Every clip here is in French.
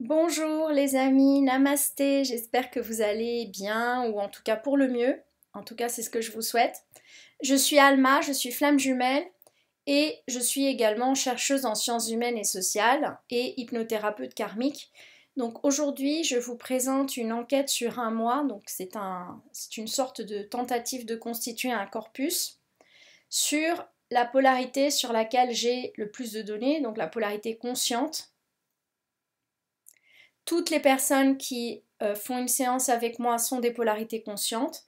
Bonjour les amis, namasté, j'espère que vous allez bien ou en tout cas pour le mieux. En tout cas, c'est ce que je vous souhaite. Je suis Alma, je suis flamme jumelle et je suis également chercheuse en sciences humaines et sociales et hypnothérapeute karmique. Donc aujourd'hui, je vous présente une enquête sur un mois, donc c'est une sorte de tentative de constituer un corpus sur la polarité sur laquelle j'ai le plus de données, donc la polarité consciente. Toutes les personnes qui font une séance avec moi sont des polarités conscientes.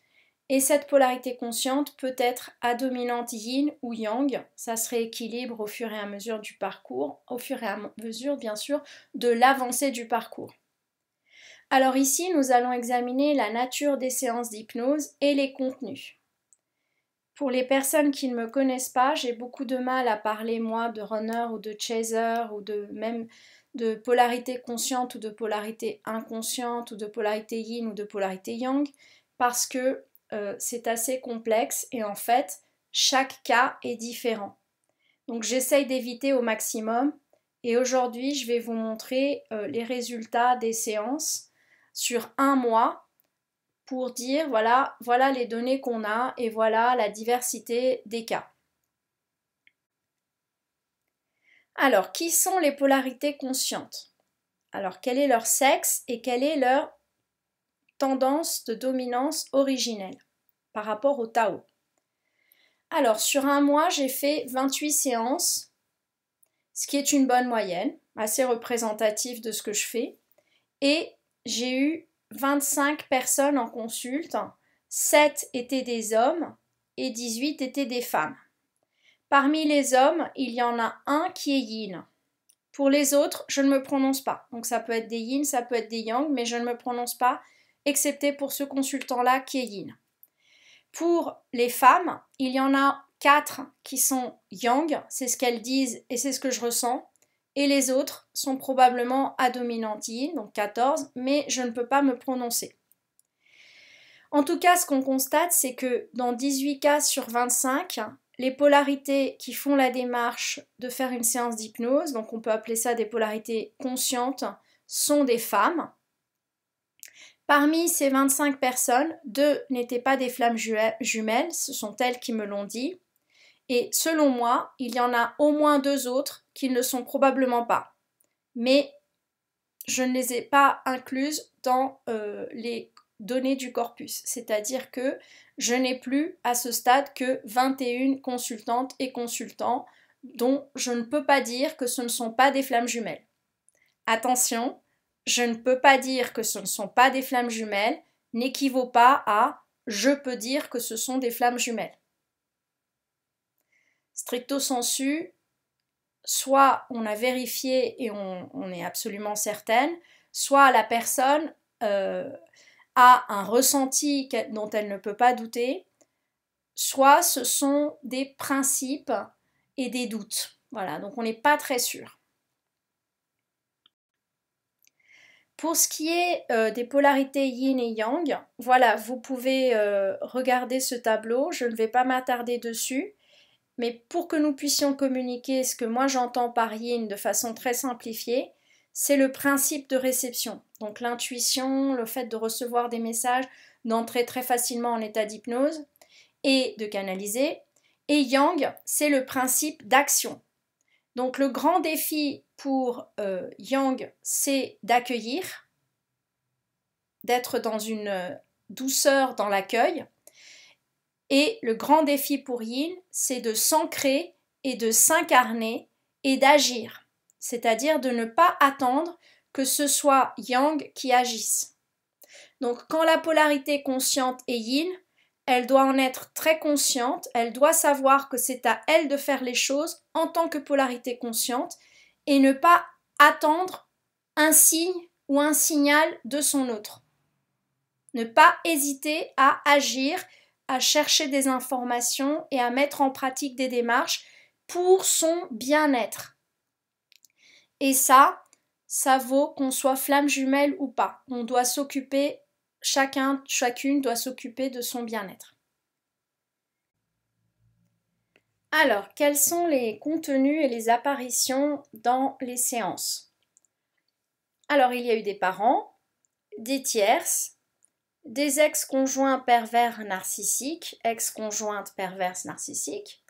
Et cette polarité consciente peut être à dominante yin ou yang. Ça se rééquilibre au fur et à mesure du parcours, au fur et à mesure, bien sûr, de l'avancée du parcours. Alors ici, nous allons examiner la nature des séances d'hypnose et les contenus. Pour les personnes qui ne me connaissent pas, j'ai beaucoup de mal à parler, moi, de runner ou de chaser ou de même de polarité consciente ou de polarité inconsciente ou de polarité yin ou de polarité yang parce que c'est assez complexe et en fait chaque cas est différent. Donc j'essaye d'éviter au maximum et aujourd'hui je vais vous montrer les résultats des séances sur un mois pour dire voilà les données qu'on a et voilà la diversité des cas. Alors, qui sont les polarités conscientes? Alors, quel est leur sexe et quelle est leur tendance de dominance originelle par rapport au Tao? Alors, sur un mois, j'ai fait 28 séances, ce qui est une bonne moyenne, assez représentative de ce que je fais. Et j'ai eu 25 personnes en consulte, 7 étaient des hommes et 18 étaient des femmes. Parmi les hommes, il y en a un qui est yin. Pour les autres, je ne me prononce pas. Donc ça peut être des yin, ça peut être des yang, mais je ne me prononce pas, excepté pour ce consultant-là qui est yin. Pour les femmes, il y en a 4 qui sont yang, c'est ce qu'elles disent et c'est ce que je ressens. Et les autres sont probablement à dominante yin, donc 14, mais je ne peux pas me prononcer. En tout cas, ce qu'on constate, c'est que dans 18 cas sur 25, les polarités qui font la démarche de faire une séance d'hypnose, donc on peut appeler ça des polarités conscientes, sont des femmes. Parmi ces 25 personnes, 2 n'étaient pas des flammes jumelles, ce sont elles qui me l'ont dit. Et selon moi, il y en a au moins 2 autres qui ne le sont probablement pas. Mais je ne les ai pas incluses dans les données du corpus. C'est-à-dire que je n'ai plus à ce stade que 21 consultantes et consultants dont je ne peux pas dire que ce ne sont pas des flammes jumelles. Attention, je ne peux pas dire que ce ne sont pas des flammes jumelles n'équivaut pas à je peux dire que ce sont des flammes jumelles. Stricto sensu, soit on a vérifié et on est absolument certaine, soit la personne a un ressenti dont elle ne peut pas douter, soit ce sont des principes et des doutes. Voilà, donc on n'est pas très sûr. Pour ce qui est des polarités yin et yang, voilà, vous pouvez regarder ce tableau, je ne vais pas m'attarder dessus, mais pour que nous puissions communiquer ce que moi j'entends par yin de façon très simplifiée, c'est le principe de réception. Donc l'intuition, le fait de recevoir des messages, d'entrer très facilement en état d'hypnose et de canaliser. Et yang, c'est le principe d'action. Donc le grand défi pour yang, c'est d'accueillir, d'être dans une douceur dans l'accueil. Et le grand défi pour yin, c'est de s'ancrer et de s'incarner et d'agir. C'est-à-dire de ne pas attendre que ce soit yang qui agisse. Donc quand la polarité consciente est yin, elle doit en être très consciente, elle doit savoir que c'est à elle de faire les choses en tant que polarité consciente et ne pas attendre un signe ou un signal de son autre. Ne pas hésiter à agir, à chercher des informations et à mettre en pratique des démarches pour son bien-être. Et ça vaut qu'on soit flamme jumelle ou pas. On doit s'occuper, chacune doit s'occuper de son bien-être. Alors, quels sont les contenus et les apparitions dans les séances? Alors, il y a eu des parents, des tierces, des ex-conjoints pervers narcissiques, ex-conjointes perverses narcissiques,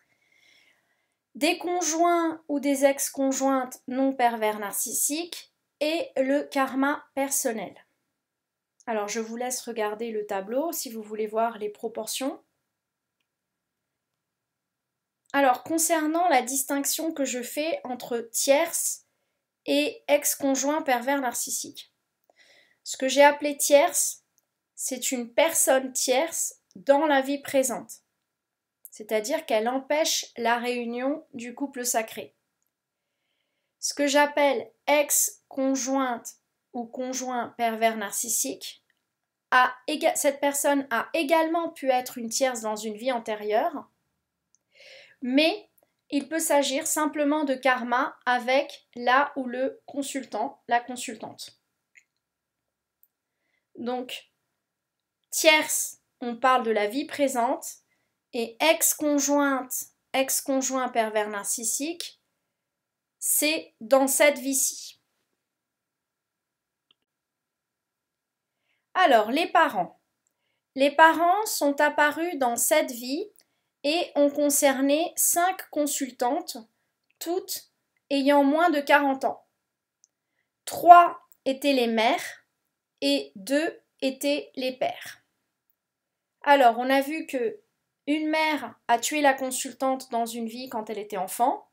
des conjoints ou des ex-conjointes non pervers narcissiques et le karma personnel. Alors, je vous laisse regarder le tableau si vous voulez voir les proportions. Alors, concernant la distinction que je fais entre tierce et ex-conjoint pervers narcissique, ce que j'ai appelé tierce, c'est une personne tierce dans la vie présente, c'est-à-dire qu'elle empêche la réunion du couple sacré. Ce que j'appelle ex-conjointe ou conjoint pervers narcissique, cette personne a également pu être une tierce dans une vie antérieure, mais il peut s'agir simplement de karma avec la ou le consultant, la consultante. Donc, tierce, on parle de la vie présente, et ex-conjointe, ex-conjoint pervers narcissique, c'est dans cette vie-ci. Alors, les parents. Les parents sont apparus dans cette vie et ont concerné 5 consultantes, toutes ayant moins de 40 ans. 3 étaient les mères et 2 étaient les pères. Alors, on a vu que une mère a tué la consultante dans une vie quand elle était enfant.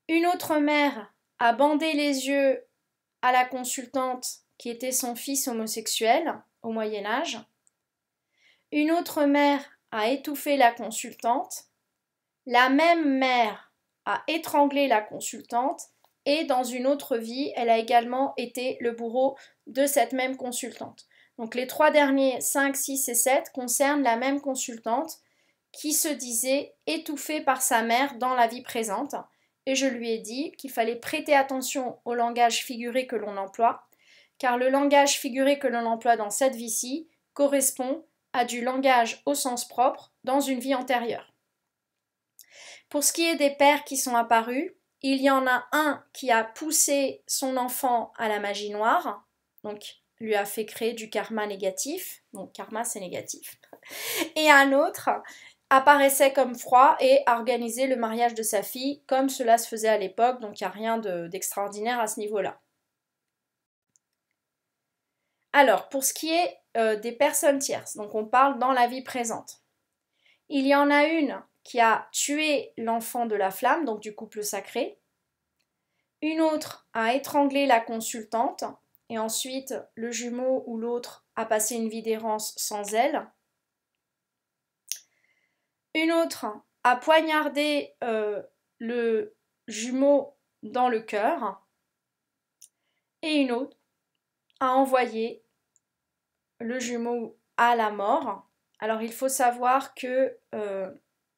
Une autre mère a bandé les yeux à la consultante qui était son fils homosexuel au Moyen Âge. Une autre mère a étouffé la consultante. La même mère a étranglé la consultante et dans une autre vie, elle a également été le bourreau de cette même consultante. Donc les 3 derniers, 5, 6 et 7, concernent la même consultante qui se disait étouffée par sa mère dans la vie présente. Et je lui ai dit qu'il fallait prêter attention au langage figuré que l'on emploie, car le langage figuré que l'on emploie dans cette vie-ci correspond à du langage au sens propre dans une vie antérieure. Pour ce qui est des pères qui sont apparus, il y en a un qui a poussé son enfant à la magie noire, donc lui a fait créer du karma négatif, donc karma c'est négatif, et un autre apparaissait comme froid et a organisé le mariage de sa fille comme cela se faisait à l'époque, donc il n'y a rien d'extraordinaire à ce niveau-là. Alors, pour ce qui est des personnes tierces, donc on parle dans la vie présente, il y en a une qui a tué l'enfant de la flamme, donc du couple sacré, une autre a étranglé la consultante, et ensuite le jumeau ou l'autre a passé une vie d'errance sans elle. Une autre a poignardé le jumeau dans le cœur. Et une autre a envoyé le jumeau à la mort. Alors il faut savoir que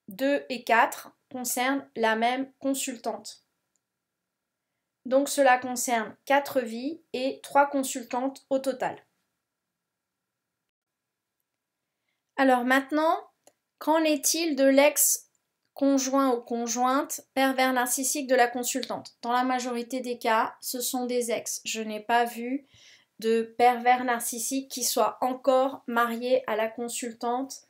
2 et 4 concernent la même consultante. Donc cela concerne 4 vies et 3 consultantes au total. Alors maintenant, qu'en est-il de l'ex-conjoint ou conjointe pervers narcissique de la consultante? Dans la majorité des cas, ce sont des ex. Je n'ai pas vu de pervers narcissique qui soit encore marié à la consultante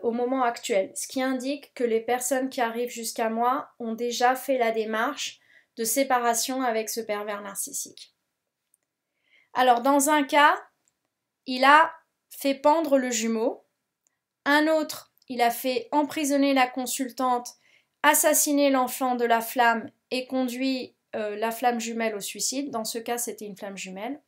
au moment actuel. Ce qui indique que les personnes qui arrivent jusqu'à moi ont déjà fait la démarche de séparation avec ce pervers narcissique. Alors dans un cas, il a fait pendre le jumeau. Un autre, il a fait emprisonner la consultante, assassiner l'enfant de la flamme et conduit la flamme jumelle au suicide. Dans ce cas, c'était une flamme jumelle.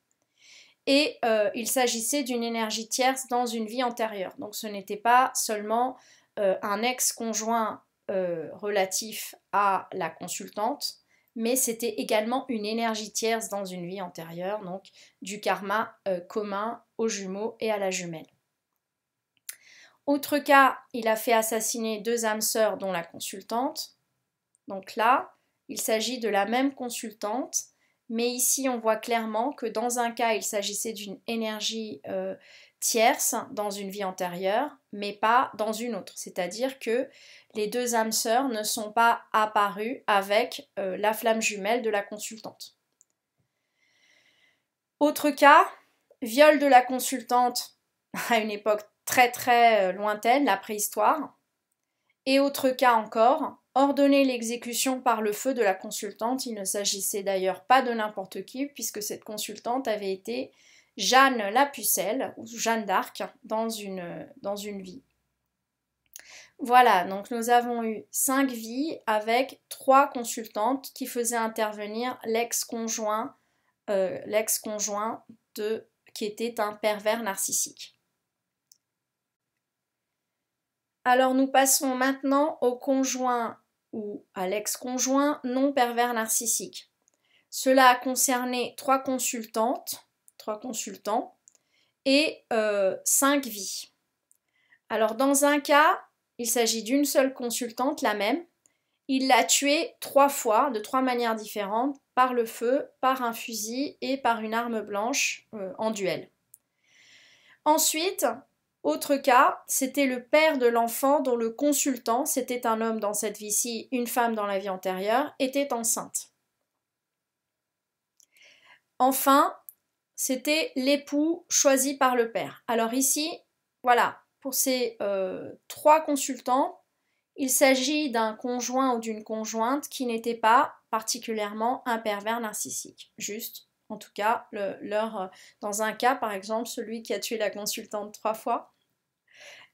Et il s'agissait d'une énergie tierce dans une vie antérieure. Donc ce n'était pas seulement un ex-conjoint relatif à la consultante, mais c'était également une énergie tierce dans une vie antérieure, donc du karma commun aux jumeaux et à la jumelle. Autre cas, il a fait assassiner 2 âmes sœurs dont la consultante. Donc là, il s'agit de la même consultante, mais ici on voit clairement que dans un cas, il s'agissait d'une énergie tierce dans une vie antérieure, mais pas dans une autre. C'est-à-dire que les 2 âmes sœurs ne sont pas apparues avec la flamme jumelle de la consultante. Autre cas, viol de la consultante à une époque très très lointaine, la préhistoire. Et autre cas encore, ordonner l'exécution par le feu de la consultante. Il ne s'agissait d'ailleurs pas de n'importe qui, puisque cette consultante avait été Jeanne la Pucelle, ou Jeanne d'Arc, dans une vie. Voilà, donc nous avons eu 5 vies avec 3 consultantes qui faisaient intervenir l'ex-conjoint qui était un pervers narcissique. Alors nous passons maintenant au conjoint ou à l'ex-conjoint non pervers narcissique. Cela a concerné 3 consultantes, 3 consultants et 5 vies. Alors dans un cas, il s'agit d'une seule consultante, la même. Il l'a tuée 3 fois, de 3 manières différentes, par le feu, par un fusil et par une arme blanche en duel. Ensuite, autre cas, c'était le père de l'enfant dont le consultant, c'était un homme dans cette vie-ci, une femme dans la vie antérieure, était enceinte. Enfin, c'était l'époux choisi par le père. Alors ici, voilà, pour ces 3 consultants, il s'agit d'un conjoint ou d'une conjointe qui n'était pas particulièrement un pervers narcissique. Juste, en tout cas, dans un cas, par exemple, celui qui a tué la consultante 3 fois,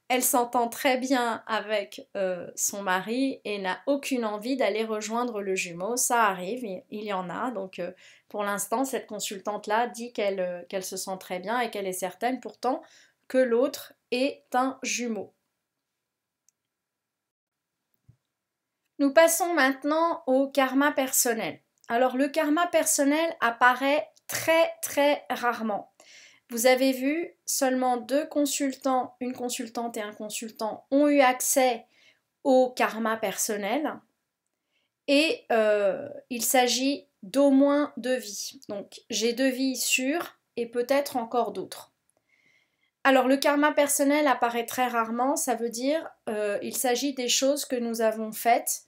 elle s'entend très bien avec son mari et n'a aucune envie d'aller rejoindre le jumeau. Ça arrive, il y en a. Donc pour l'instant, cette consultante-là dit qu'elle se sent très bien et qu'elle est certaine pourtant que l'autre est un jumeau. Nous passons maintenant au karma personnel. Alors le karma personnel apparaît très très rarement. Vous avez vu, seulement 2 consultants, une consultante et un consultant, ont eu accès au karma personnel et il s'agit d'au moins 2 vies. Donc j'ai 2 vies sûres et peut-être encore d'autres. Alors le karma personnel apparaît très rarement, ça veut dire il s'agit des choses que nous avons faites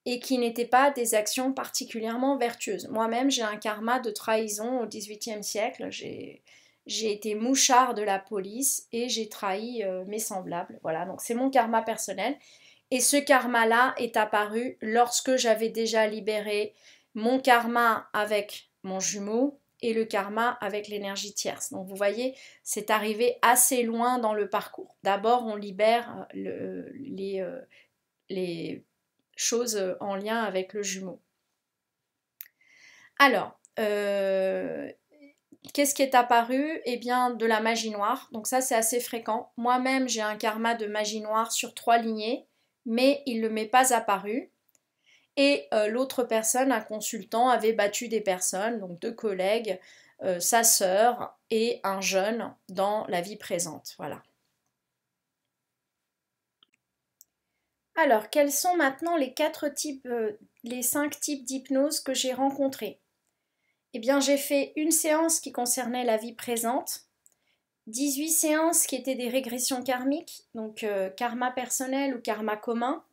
et qui n'étaient pas des actions particulièrement vertueuses. Moi-même, j'ai un karma de trahison au XVIIIe siècle. J'ai été mouchard de la police et j'ai trahi mes semblables. Voilà, donc c'est mon karma personnel. Et ce karma-là est apparu lorsque j'avais déjà libéré mon karma avec mon jumeau et le karma avec l'énergie tierce. Donc vous voyez, c'est arrivé assez loin dans le parcours. D'abord, on libère les choses en lien avec le jumeau. Alors, qu'est-ce qui est apparu? Eh bien, de la magie noire. Donc ça, c'est assez fréquent. Moi-même, j'ai un karma de magie noire sur 3 lignées, mais il ne m'est pas apparu. Et l'autre personne, un consultant, avait battu des personnes, donc 2 collègues, sa sœur et un jeune dans la vie présente. Voilà. Alors, quels sont maintenant les 5 types d'hypnose que j'ai rencontrés? Eh bien, j'ai fait une séance qui concernait la vie présente, 18 séances qui étaient des régressions karmiques, donc karma personnel ou karma commun.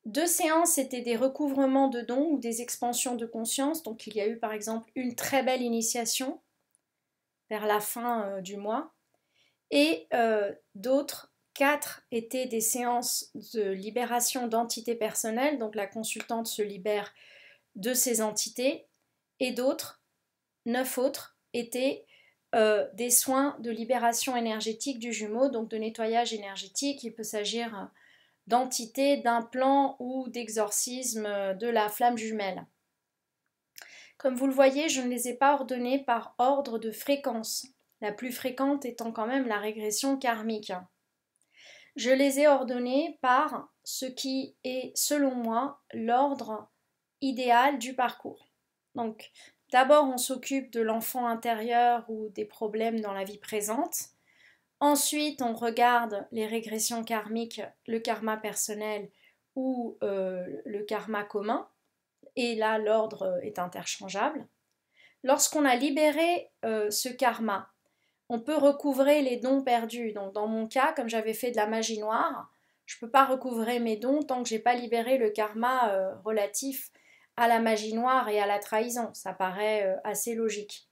2 séances étaient des recouvrements de dons ou des expansions de conscience, donc il y a eu par exemple une très belle initiation vers la fin du mois, et d'autres 4 étaient des séances de libération d'entités personnelles, donc la consultante se libère de ces entités, et d'autres, 9 autres, étaient des soins de libération énergétique du jumeau, donc de nettoyage énergétique. Il peut s'agir d'entités, d'implants ou d'exorcisme de la flamme jumelle. Comme vous le voyez, je ne les ai pas ordonnés par ordre de fréquence, la plus fréquente étant quand même la régression karmique. Je les ai ordonnés par ce qui est, selon moi, l'ordre idéal du parcours. Donc, d'abord, on s'occupe de l'enfant intérieur ou des problèmes dans la vie présente. Ensuite, on regarde les régressions karmiques, le karma personnel ou le karma commun. Et là, l'ordre est interchangeable. Lorsqu'on a libéré ce karma, on peut recouvrer les dons perdus. Donc dans mon cas, comme j'avais fait de la magie noire, je ne peux pas recouvrer mes dons tant que je n'ai pas libéré le karma relatif à la magie noire et à la trahison. Ça paraît assez logique.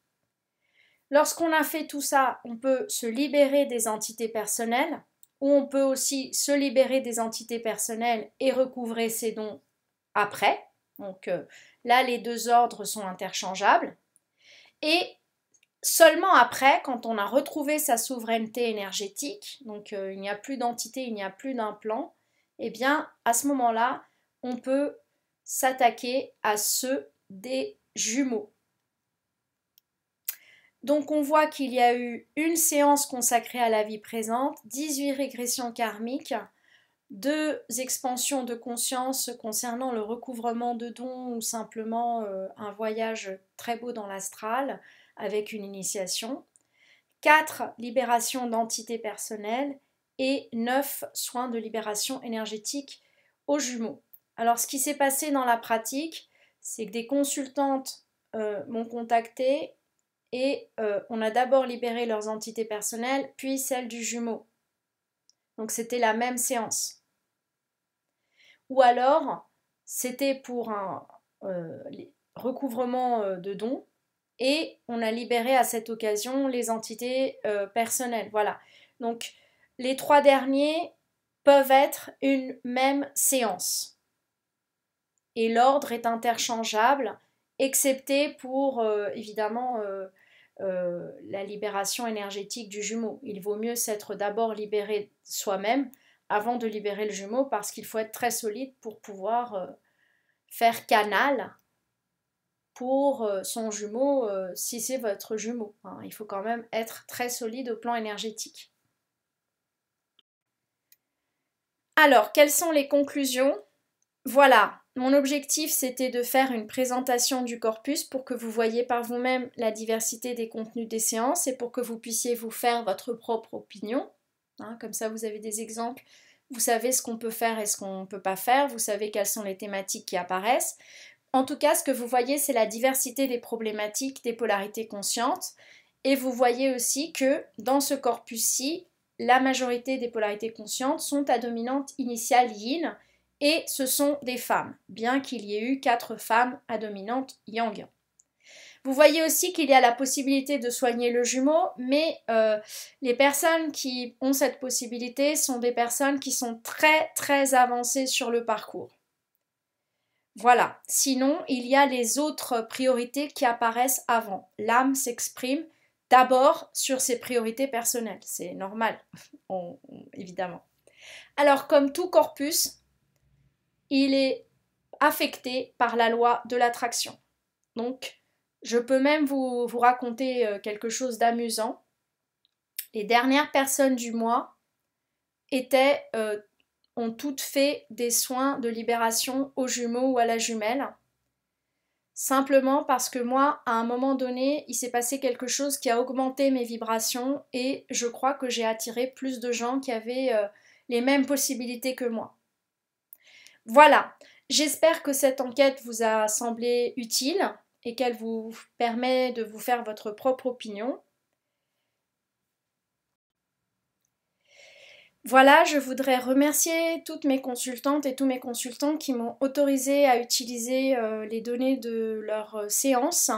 Lorsqu'on a fait tout ça, on peut se libérer des entités personnelles, ou on peut aussi se libérer des entités personnelles et recouvrer ses dons après. Donc là, les deux ordres sont interchangeables. Et seulement après, quand on a retrouvé sa souveraineté énergétique, donc il n'y a plus d'entité, il n'y a plus d'implant, eh bien, à ce moment-là, on peut s'attaquer à ceux des jumeaux. Donc on voit qu'il y a eu une séance consacrée à la vie présente, 18 régressions karmiques, 2 expansions de conscience concernant le recouvrement de dons ou simplement un voyage très beau dans l'astral avec une initiation, 4 libérations d'entités personnelles et 9 soins de libération énergétique aux jumeaux. Alors ce qui s'est passé dans la pratique, c'est que des consultantes m'ont contacté et on a d'abord libéré leurs entités personnelles, puis celles du jumeau. Donc c'était la même séance. Ou alors, c'était pour un recouvrement de dons, et on a libéré à cette occasion les entités personnelles. Voilà. Donc les 3 derniers peuvent être une même séance. Et l'ordre est interchangeable, excepté pour évidemment la libération énergétique du jumeau. Il vaut mieux s'être d'abord libéré soi-même avant de libérer le jumeau, parce qu'il faut être très solide pour pouvoir faire canal pour son jumeau si c'est votre jumeau. Hein. Il faut quand même être très solide au plan énergétique. Alors, quelles sont les conclusions? Voilà, mon objectif c'était de faire une présentation du corpus pour que vous voyiez par vous-même la diversité des contenus des séances et pour que vous puissiez vous faire votre propre opinion. Hein, comme ça vous avez des exemples, vous savez ce qu'on peut faire et ce qu'on ne peut pas faire, vous savez quelles sont les thématiques qui apparaissent. En tout cas, ce que vous voyez, c'est la diversité des problématiques des polarités conscientes, et vous voyez aussi que dans ce corpus-ci, la majorité des polarités conscientes sont à dominante initiale yin, et ce sont des femmes, bien qu'il y ait eu 4 femmes à dominante yang. Vous voyez aussi qu'il y a la possibilité de soigner le jumeau, mais les personnes qui ont cette possibilité sont des personnes qui sont très très avancées sur le parcours. Voilà, sinon il y a les autres priorités qui apparaissent avant. L'âme s'exprime d'abord sur ses priorités personnelles, c'est normal, évidemment. Alors comme tout corpus, il est affecté par la loi de l'attraction. Donc je peux même vous raconter quelque chose d'amusant. Les dernières personnes du mois ont toutes fait des soins de libération aux jumeaux ou à la jumelle. Simplement parce que moi, à un moment donné, il s'est passé quelque chose qui a augmenté mes vibrations et je crois que j'ai attiré plus de gens qui avaient les mêmes possibilités que moi. Voilà, j'espère que cette enquête vous a semblé utile et qu'elle vous permet de vous faire votre propre opinion. Voilà, je voudrais remercier toutes mes consultantes et tous mes consultants qui m'ont autorisé à utiliser les données de leur séance.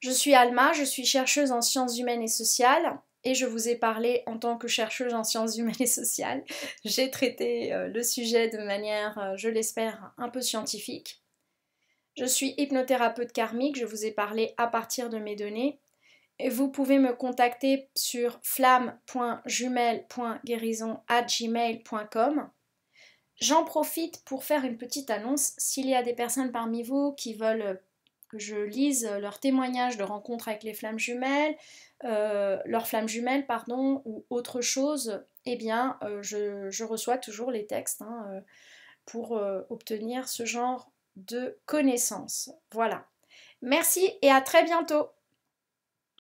Je suis Alma, je suis chercheuse en sciences humaines et sociales et je vous ai parlé en tant que chercheuse en sciences humaines et sociales. J'ai traité le sujet de manière, je l'espère, un peu scientifique. Je suis hypnothérapeute karmique, je vous ai parlé à partir de mes données. Et vous pouvez me contacter sur flamme.jumelle.guérison@gmail.com. J'en profite pour faire une petite annonce. S'il y a des personnes parmi vous qui veulent que je lise leur témoignage de rencontre avec les flammes jumelles, leurs flammes jumelles, pardon, ou autre chose, eh bien, je reçois toujours les textes pour obtenir ce genre de connaissances. Voilà. Merci et à très bientôt.